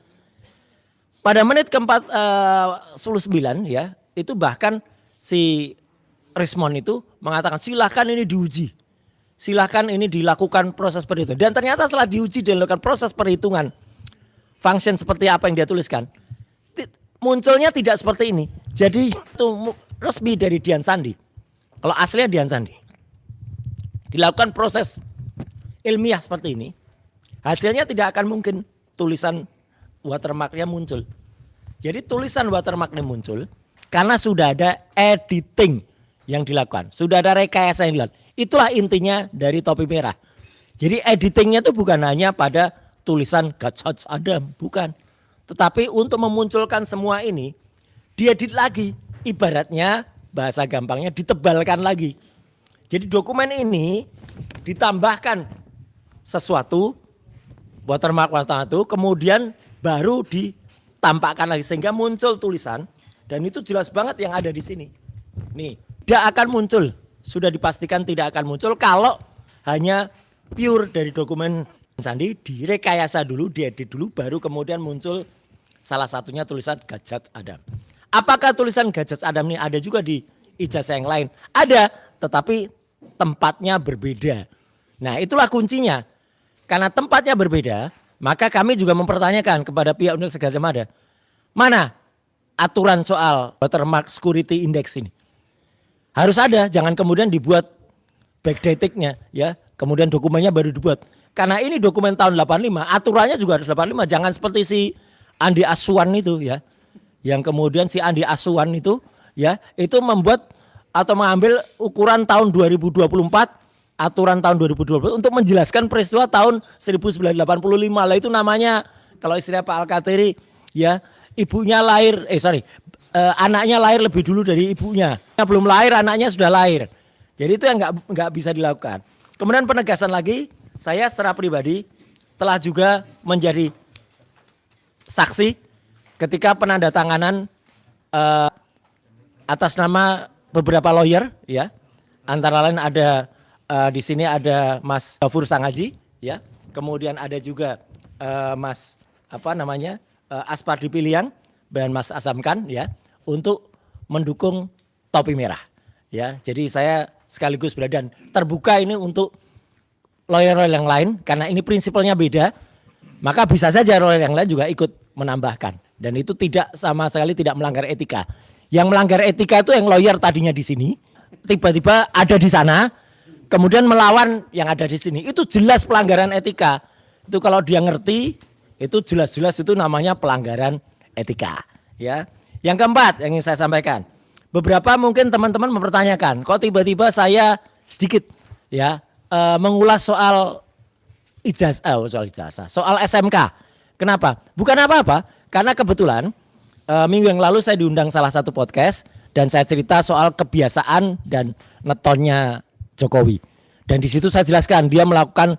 Pada menit keempat 19 ya, itu bahkan si Resmond itu mengatakan silahkan ini diuji. Silahkan ini dilakukan proses perhitungan. Dan ternyata setelah diuji dan dilakukan proses perhitungan function seperti apa yang dia tuliskan, munculnya tidak seperti ini. Jadi itu resmi dari Dian Sandi. Kalau aslinya Dian Sandi dilakukan proses ilmiah seperti ini, hasilnya tidak akan mungkin tulisan watermarknya muncul. Jadi tulisan watermarknya muncul karena sudah ada editing yang dilakukan, sudah ada rekayasa yang dilakukan. Itulah intinya dari topi merah. Jadi editingnya itu bukan hanya pada tulisan Gajah Adam, bukan. Tetapi untuk memunculkan semua ini, diedit lagi. Ibaratnya bahasa gampangnya ditebalkan lagi. Jadi dokumen ini ditambahkan sesuatu, watermark itu, kemudian baru ditampakkan lagi sehingga muncul tulisan, dan itu jelas banget yang ada di sini. Nih, tidak akan muncul, sudah dipastikan tidak akan muncul kalau hanya pure dari dokumen Sandi, direkayasa dulu, diedit dulu, baru kemudian muncul salah satunya tulisan Gajah Adam. Apakah tulisan Gajah Adam ini ada juga di ijazah yang lain? Ada, tetapi tempatnya berbeda. Nah, itulah kuncinya. Karena tempatnya berbeda, maka kami juga mempertanyakan kepada pihak Universitas Gadjah Mada, mana aturan soal watermark security index ini? Harus ada, jangan kemudian dibuat backdatingnya, ya. Kemudian dokumennya baru dibuat. Karena ini dokumen tahun 85, aturannya juga harus 85. Jangan seperti si Andi Aswan itu, ya. Yang kemudian si Andi Aswan itu, ya, itu membuat atau mengambil ukuran tahun 2024, aturan tahun 2024 untuk menjelaskan peristiwa tahun 1985. Lah itu namanya, kalau istilah Pak Al-Katiri, ya, ibunya lahir, anaknya lahir lebih dulu dari ibunya. Belum lahir, anaknya sudah lahir. Jadi itu yang nggak bisa dilakukan. Kemudian penegasan lagi, saya secara pribadi telah juga menjadi saksi ketika penandatanganan atas nama beberapa lawyer, ya, antara lain ada di sini ada Mas Gafur Sangaji, ya, kemudian ada juga Mas Aspardi Piliang dan Mas Asamkan, ya, untuk mendukung topi merah, ya. Jadi saya sekaligus berada dan terbuka ini untuk lawyer-lawyer yang lain karena ini prinsipalnya beda, maka bisa saja lawyer yang lain juga ikut menambahkan. Dan itu tidak sama sekali tidak melanggar etika. Yang melanggar etika itu yang lawyer tadinya di sini, tiba-tiba ada di sana, kemudian melawan yang ada di sini. Itu jelas pelanggaran etika. Itu kalau dia ngerti, itu jelas-jelas itu namanya pelanggaran etika. Ya. Yang keempat yang ingin saya sampaikan, beberapa mungkin teman-teman mempertanyakan, kok tiba-tiba saya sedikit, ya, mengulas soal ijazah, soal SMK. Kenapa? Bukan apa-apa. Karena kebetulan minggu yang lalu saya diundang salah satu podcast dan saya cerita soal kebiasaan dan netonnya Jokowi. Dan di situ saya jelaskan dia melakukan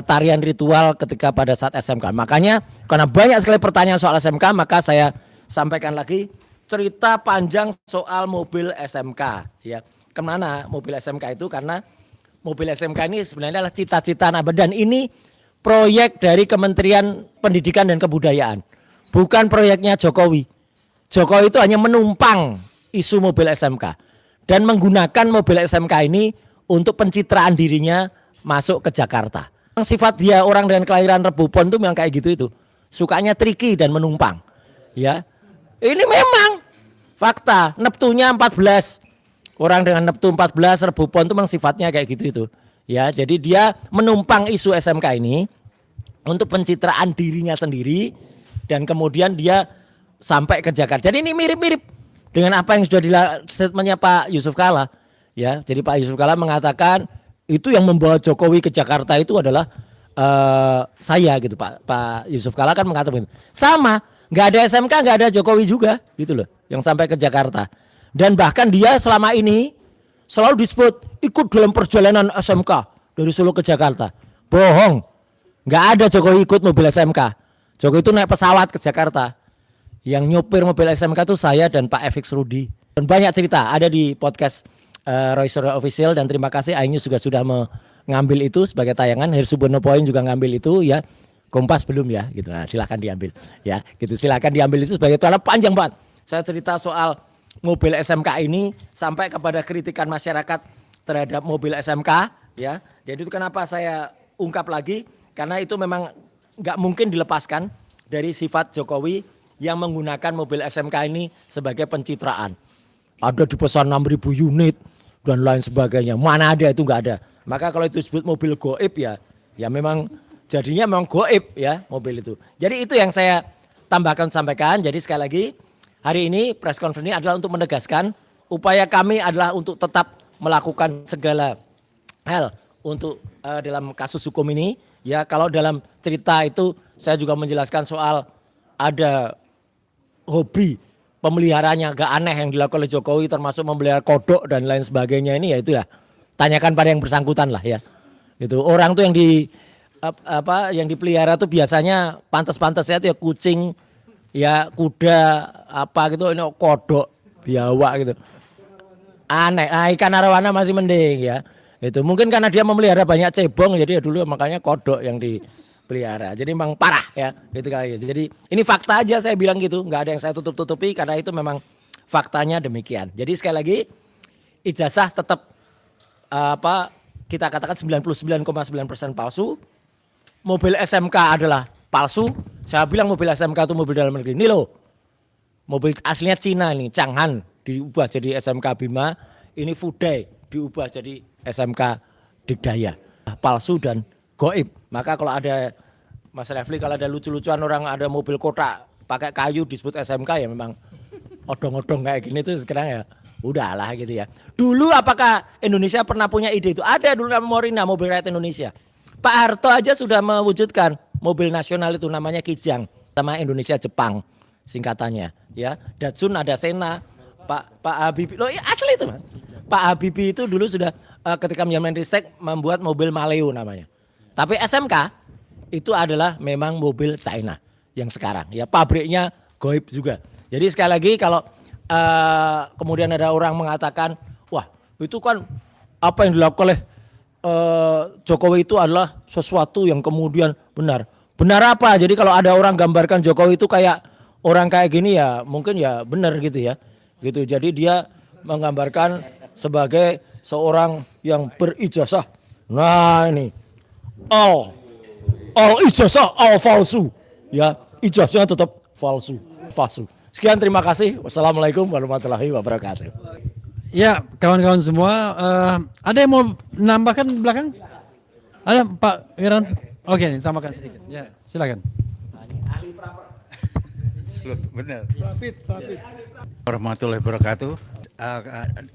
tarian ritual ketika pada saat SMK. Makanya karena banyak sekali pertanyaan soal SMK, maka saya sampaikan lagi cerita panjang soal mobil SMK. Ya, kemana mobil SMK itu? Karena mobil SMK ini sebenarnya adalah cita-cita anak dan ini proyek dari Kementerian Pendidikan dan Kebudayaan. Bukan proyeknya Jokowi. Jokowi itu hanya menumpang isu mobil SMK dan menggunakan mobil SMK ini untuk pencitraan dirinya masuk ke Jakarta. Sifat dia orang dengan kelahiran Rebo Pon itu memang kayak gitu itu. Sukanya tricky dan menumpang. Ya. Ini memang fakta. Neptunya 14. Orang dengan Neptu 14 Rebo Pon itu memang sifatnya kayak gitu itu. Ya, jadi dia menumpang isu SMK ini untuk pencitraan dirinya sendiri. Dan kemudian dia sampai ke Jakarta. Jadi ini mirip-mirip dengan apa yang sudah statementnya Pak Yusuf Kalla. Ya, jadi Pak Yusuf Kalla mengatakan itu yang membawa Jokowi ke Jakarta itu adalah saya gitu Pak Yusuf Kalla kan mengatakan sama, nggak ada SMK, nggak ada Jokowi juga gitu loh yang sampai ke Jakarta. Dan bahkan dia selama ini selalu disebut ikut dalam perjalanan SMK dari Solo ke Jakarta. Bohong, nggak ada Jokowi ikut mobil SMK. Jokowi itu naik pesawat ke Jakarta. Yang nyopir mobil SMK itu saya dan Pak FX Rudi. Dan banyak cerita ada di podcast Roy Suryo Official dan terima kasih Ainus juga sudah mengambil itu sebagai tayangan. Hersu Bonopoin juga ngambil itu ya. Kompas belum ya gitu. Nah, silakan diambil ya. Gitu silakan diambil itu sebagai tayangan panjang banget. Saya cerita soal mobil SMK ini sampai kepada kritikan masyarakat terhadap mobil SMK ya. Jadi itu kenapa saya ungkap lagi karena itu memang nggak mungkin dilepaskan dari sifat Jokowi yang menggunakan mobil SMK ini sebagai pencitraan. Ada dipesan 6.000 unit, dan lain sebagainya. Mana ada, itu nggak ada. Maka kalau itu disebut mobil goib ya memang jadinya memang goib ya mobil itu. Jadi itu yang saya sampaikan. Jadi sekali lagi hari ini press conference ini adalah untuk menegaskan upaya kami adalah untuk tetap melakukan segala hal untuk dalam kasus hukum ini. Ya kalau dalam cerita itu saya juga menjelaskan soal ada hobi pemeliharanya agak aneh yang dilakukan oleh Jokowi, termasuk memelihara kodok dan lain sebagainya ini, ya itu ya tanyakan pada yang bersangkutan lah ya. Itu orang tuh yang yang dipelihara tuh biasanya pantas-pantasnya itu ya kucing, ya kuda apa gitu, ini kodok, biawak gitu. Aneh, ikan arowana masih mending ya. Itu mungkin karena dia memelihara banyak cebong, jadi ya dulu makanya kodok yang dipelihara. Jadi memang parah ya, gitu kali. Jadi ini fakta aja saya bilang gitu, nggak ada yang saya tutup-tutupi karena itu memang faktanya demikian. Jadi sekali lagi ijazah tetap kita katakan 99,9% palsu. Mobil SMK adalah palsu. Saya bilang mobil SMK itu mobil dalam negeri. Ini loh, mobil aslinya Cina ini, Chang'an diubah jadi SMK Bima. Ini Fudai diubah jadi SMK Digdaya. Palsu dan goib. Maka kalau ada Mas Refli, kalau ada lucu-lucuan orang ada mobil kotak pakai kayu disebut SMK, ya memang odong-odong kayak gini tuh sekarang ya udahlah gitu ya. Dulu apakah Indonesia pernah punya ide itu? Ada dulu namanya Morina, mobil rakyat Indonesia. Pak Harto aja sudah mewujudkan mobil nasional itu namanya Kijang, sama Indonesia Jepang singkatannya ya. Datsun ada Sena, Pak Habibie, loh ya asli itu Mas. Pak Habibie itu dulu sudah ketika menjaman Ristek membuat mobil Maleo namanya. Tapi SMK itu adalah memang mobil China yang sekarang ya, pabriknya goib juga. Jadi sekali lagi kalau kemudian ada orang mengatakan, wah itu kan apa yang dilakukan oleh Jokowi itu adalah sesuatu yang kemudian benar. Benar apa? Jadi kalau ada orang gambarkan Jokowi itu kayak orang kayak gini ya mungkin ya benar gitu ya. Gitu. Jadi dia menggambarkan sebagai seorang yang berijazah. Nah ini all ijazah all palsu. Ya, ijazahnya tetap palsu. Sekian, terima kasih. Wassalamualaikum warahmatullahi wabarakatuh. Ya, kawan-kawan semua, ada yang mau menambahkan di belakang? Ada Pak Wiran? Oke, nih, tambahkan sedikit. Ya, silakan. Loh, benar. Warahmatullahi wabarakatuh.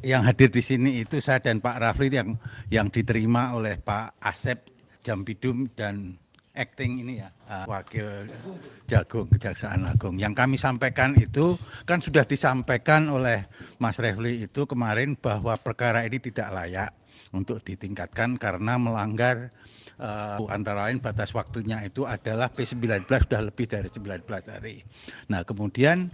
Yang hadir di sini itu saya dan Pak Rafli yang diterima oleh Pak Asep Jampidum dan acting ini ya, Wakil Jagung Kejaksaan Agung. Yang kami sampaikan itu kan sudah disampaikan oleh Mas Refli itu kemarin bahwa perkara ini tidak layak untuk ditingkatkan karena melanggar antara lain batas waktunya itu adalah P19 sudah lebih dari 19 hari. Nah kemudian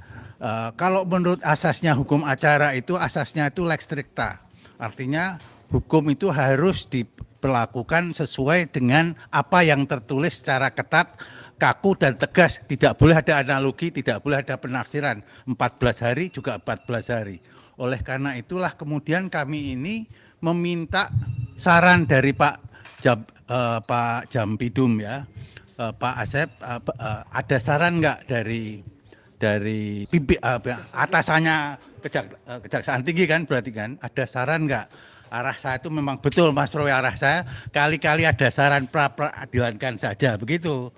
kalau menurut asasnya hukum acara itu asasnya itu lex stricta, artinya hukum itu harus diperlakukan sesuai dengan apa yang tertulis secara ketat, kaku dan tegas. Tidak boleh ada analogi, tidak boleh ada penafsiran. 14 hari juga 14 hari. Oleh karena itulah kemudian kami ini meminta saran dari Pak Jampidum ya, Pak Asep, ada saran nggak dari atasannya Kejaksaan Tinggi kan berarti kan, ada saran nggak? Arah saya itu memang betul Mas Roy, arah saya kali-kali ada saran pra-peradilankan saja begitu.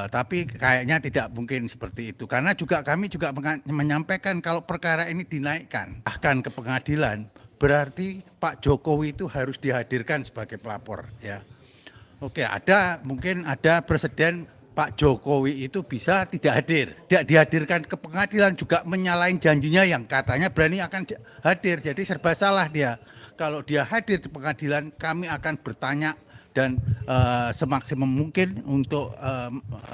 Tapi kayaknya tidak mungkin seperti itu karena juga kami juga menyampaikan kalau perkara ini dinaikkan bahkan ke pengadilan berarti Pak Jokowi itu harus dihadirkan sebagai pelapor ya. Oke, mungkin ada presiden Pak Jokowi itu bisa tidak hadir, tidak dihadirkan ke pengadilan juga menyalahin janjinya yang katanya berani akan hadir, jadi serba salah dia. Kalau dia hadir di pengadilan kami akan bertanya dan semaksimum mungkin untuk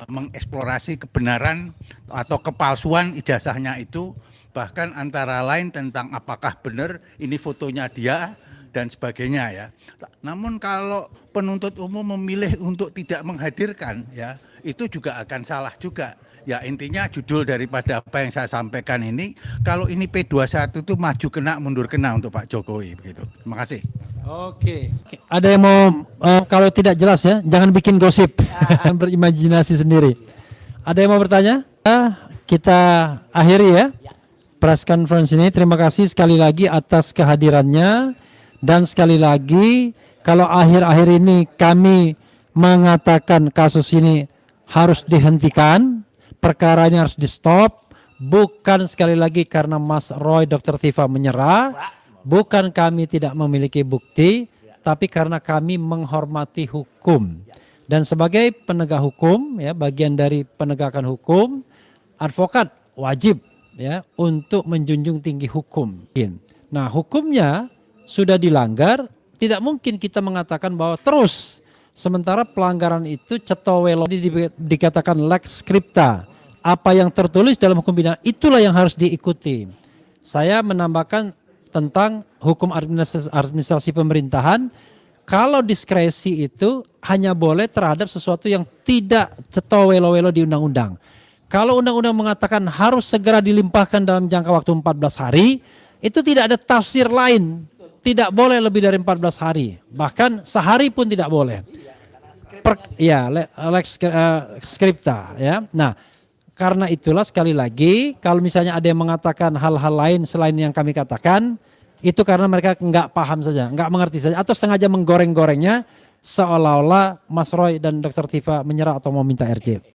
mengeksplorasi kebenaran atau kepalsuan ijazahnya itu, bahkan antara lain tentang apakah benar ini fotonya dia dan sebagainya ya. Namun kalau penuntut umum memilih untuk tidak menghadirkan ya, itu juga akan salah juga. Ya intinya judul daripada apa yang saya sampaikan ini, kalau ini P21 itu maju kena mundur kena untuk Pak Jokowi begitu. Terima kasih. Oke. Ada yang mau kalau tidak jelas ya, jangan bikin gosip. Berimajinasi sendiri. Ada yang mau bertanya? Kita akhiri ya press conference ini. Terima kasih sekali lagi atas kehadirannya Dan sekali lagi, kalau akhir-akhir ini kami mengatakan kasus ini harus dihentikan, perkara ini harus di-stop, bukan sekali lagi karena Mas Roy Dr. Tifa menyerah, bukan kami tidak memiliki bukti, tapi karena kami menghormati hukum. Dan sebagai penegak hukum, ya, bagian dari penegakan hukum, advokat wajib ya untuk menjunjung tinggi hukum. Nah, hukumnya sudah dilanggar, tidak mungkin kita mengatakan bahwa terus sementara pelanggaran itu cetowelo dikatakan lex scripta. Apa yang tertulis dalam hukum pidana itulah yang harus diikuti. Saya menambahkan tentang hukum administrasi pemerintahan, kalau diskresi itu hanya boleh terhadap sesuatu yang tidak cetowelo-welo di undang-undang. Kalau undang-undang mengatakan harus segera dilimpahkan dalam jangka waktu 14 hari, itu tidak ada tafsir lain. Tidak boleh lebih dari 14 hari. Bahkan sehari pun tidak boleh. Lex scripta ya. Nah, karena itulah sekali lagi kalau misalnya ada yang mengatakan hal-hal lain selain yang kami katakan, itu karena mereka nggak paham saja, nggak mengerti saja, atau sengaja menggoreng-gorengnya seolah-olah Mas Roy dan Dr. Tifa menyerah atau mau minta RJ.